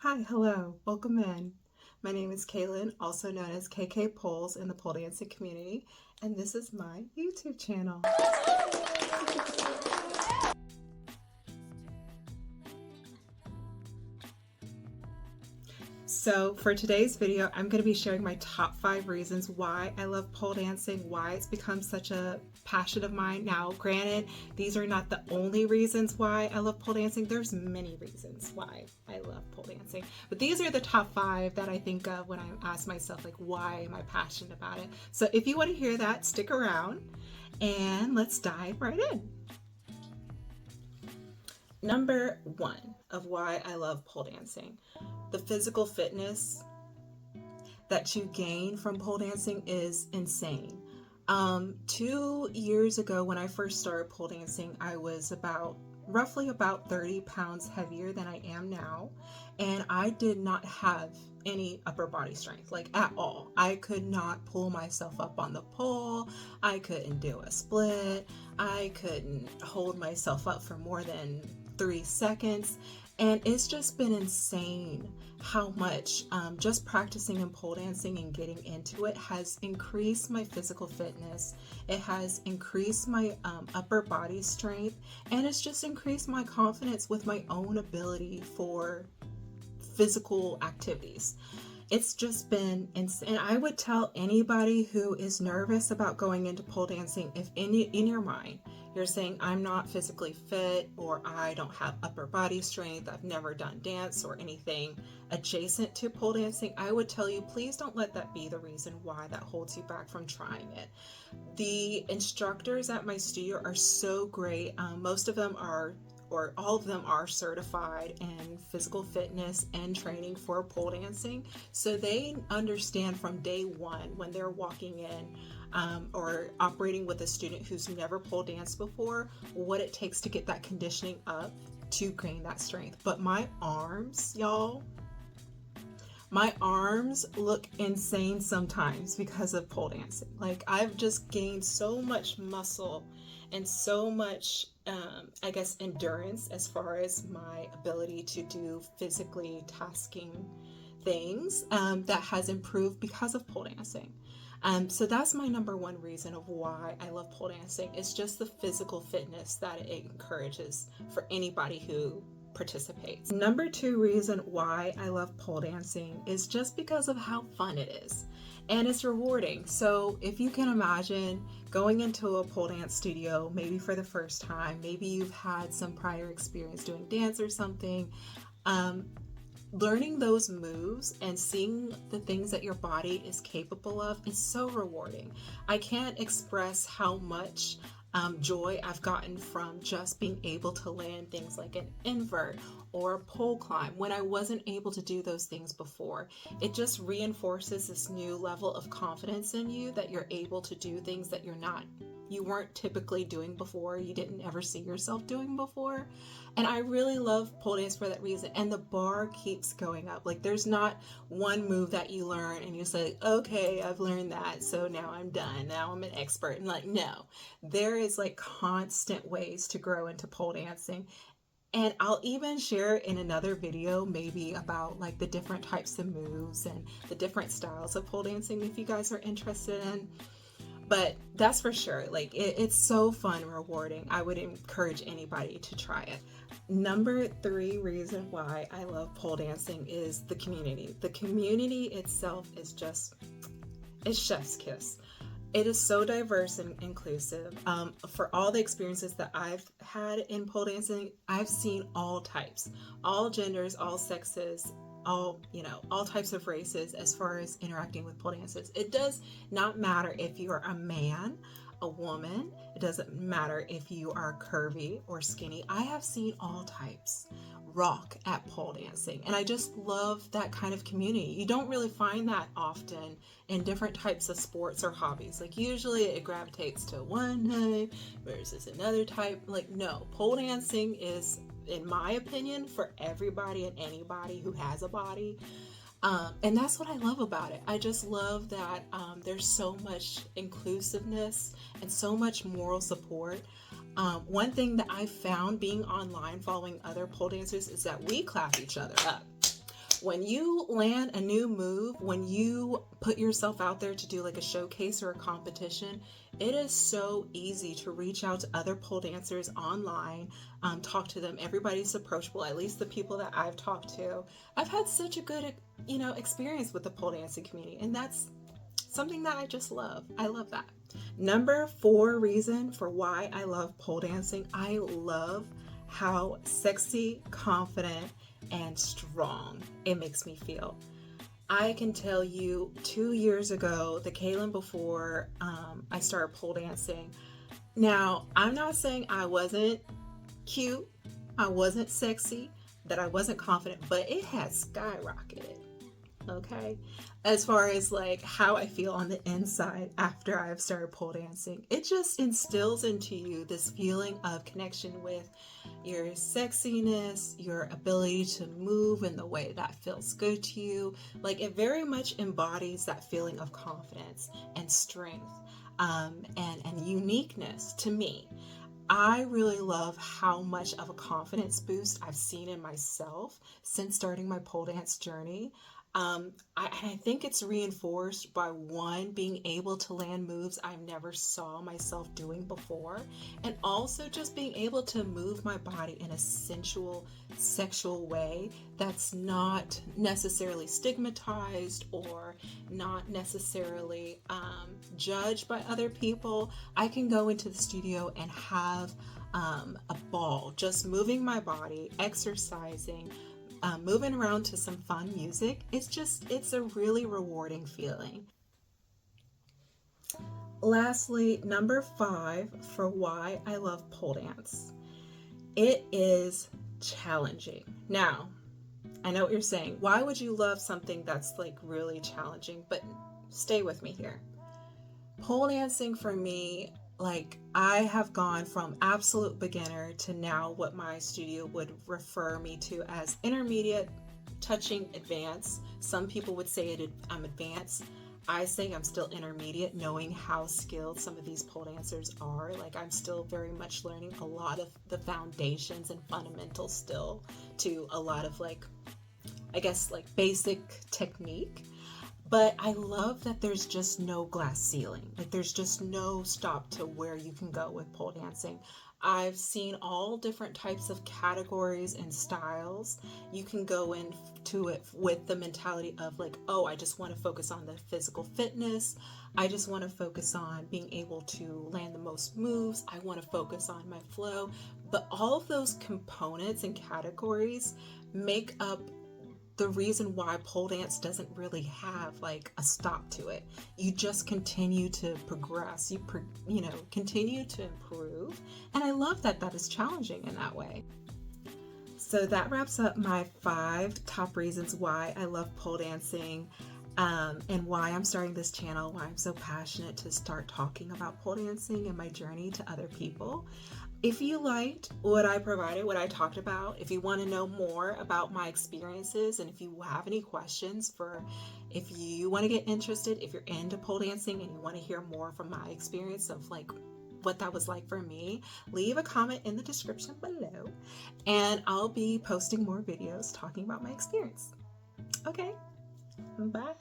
Hi, hello, welcome in. My name is Kaylin, also known as KK Poles in the pole dancing community, and this is my YouTube channel. So for today's video, I'm going to be sharing my top 5 reasons why I love pole dancing, why it's become such a passion of mine. Now, granted, these are not the only reasons why I love pole dancing. There's many reasons why I love pole dancing, but these are the top 5 that I think of when I ask myself, like, why am I passionate about it? So if you want to hear that, stick around and let's dive right in. Number 1 of why I love pole dancing, the physical fitness that you gain from pole dancing is insane. 2 years ago, when I first started pole dancing, I was roughly about 30 pounds heavier than I am now, and I did not have any upper body strength, like at all. I could not pull myself up on the pole. I couldn't do a split. I couldn't hold myself up for more than 3 seconds. And it's just been insane how much just practicing in pole dancing and getting into it has increased my physical fitness. It has increased my upper body strength, and it's just increased my confidence with my own ability for physical activities. It's just been insane. I would tell anybody who is nervous about going into pole dancing, if in your mind you're saying, I'm not physically fit, or I don't have upper body strength, I've never done dance or anything adjacent to pole dancing, I would tell you, please don't let that be the reason why that holds you back from trying it. The instructors at my studio are so great. Most of them are, or all of them are, certified in physical fitness and training for pole dancing. So they understand from day one when they're walking in or operating with a student who's never pole danced before, what it takes to get that conditioning up to gain that strength. But my arms, y'all, my arms look insane sometimes because of pole dancing. Like, I've just gained so much muscle and so much, I guess, endurance as far as my ability to do physically tasking things that has improved because of pole dancing. So that's my number 1 reason of why I love pole dancing. It's just the physical fitness that it encourages for anybody who participates. Number 2 reason why I love pole dancing is just because of how fun it is, and it's rewarding. So if you can imagine going into a pole dance studio, maybe for the first time, maybe you've had some prior experience doing dance or something, learning those moves and seeing the things that your body is capable of is so rewarding. I can't express how much joy I've gotten from just being able to land things like an invert or a pole climb when I wasn't able to do those things before. It just reinforces this new level of confidence in you that you're able to do things that you weren't typically doing before, you didn't ever see yourself doing before. And I really love pole dance for that reason. And the bar keeps going up. Like, there's not one move that you learn and you say, okay, I've learned that, so now I'm done, now I'm an expert. And like, no, there is like constant ways to grow into pole dancing. And I'll even share in another video maybe about like the different types of moves and the different styles of pole dancing if you guys are interested in. But that's for sure, like it's so fun and rewarding. I would encourage anybody to try it. Number 3 reason why I love pole dancing is the community. The community itself is just, it's chef's kiss. It is so diverse and inclusive. For all the experiences that I've had in pole dancing, I've seen all types, all genders, all sexes, all types of races as far as interacting with pole dancers. It does not matter if you're a man, a woman. It doesn't matter if you are curvy or skinny. I have seen all types rock at pole dancing, and I just love that kind of community. You don't really find that often in different types of sports or hobbies. Like, usually it gravitates to one type versus another type. Like, no, pole dancing is, in my opinion, for everybody and anybody who has a body. And that's what I love about it. I just love that there's so much inclusiveness and so much moral support. One thing that I found being online following other pole dancers is that we clap each other up. When you land a new move, when you put yourself out there to do like a showcase or a competition, it is so easy to reach out to other pole dancers online, talk to them. Everybody's approachable, at least the people that I've talked to. I've had such a good, experience with the pole dancing community, and that's something that I just love. I love that. Number 4 reason for why I love pole dancing, I love how sexy, confident, and strong it makes me feel. I can tell you 2 years ago, the Kaylin before I started pole dancing. Now, I'm not saying I wasn't cute, I wasn't sexy, that I wasn't confident, but it had skyrocketed. Okay, as far as like how I feel on the inside after I've started pole dancing, it just instills into you this feeling of connection with your sexiness, your ability to move in the way that feels good to you. Like it very much embodies that feeling of confidence and strength, and uniqueness to me. I really love how much of a confidence boost I've seen in myself since starting my pole dance journey. I think it's reinforced by one, being able to land moves I never saw myself doing before, and also just being able to move my body in a sensual, sexual way that's not necessarily stigmatized or not necessarily judged by other people. I can go into the studio and have a ball just moving my body, exercising, moving around to some fun music. It's a really rewarding feeling. Lastly, number 5 for why I love pole dance. It is challenging. Now, I know what you're saying. Why would you love something that's like really challenging? But stay with me here. Pole dancing for me, like I have gone from absolute beginner to now what my studio would refer me to as intermediate, touching advanced. Some people would say I'm advanced. I say I'm still intermediate, knowing how skilled some of these pole dancers are. Like I'm still very much learning a lot of the foundations and fundamentals still to a lot of like, I guess like basic technique. But I love that there's just no glass ceiling. Like there's just no stop to where you can go with pole dancing. I've seen all different types of categories and styles. You can go into it with the mentality of like, oh, I just want to focus on the physical fitness. I just want to focus on being able to land the most moves. I want to focus on my flow. But all of those components and categories make up the reason why pole dance doesn't really have like a stop to it. You just continue to progress. Continue to improve. And I love that that is challenging in that way. So that wraps up my 5 top reasons why I love pole dancing, and why I'm starting this channel, why I'm so passionate to start talking about pole dancing and my journey to other people. If you liked what I provided, what I talked about, if you want to know more about my experiences, and if you have any questions if you want to get interested, if you're into pole dancing and you want to hear more from my experience of like what that was like for me, leave a comment in the description below and I'll be posting more videos talking about my experience. Okay, bye.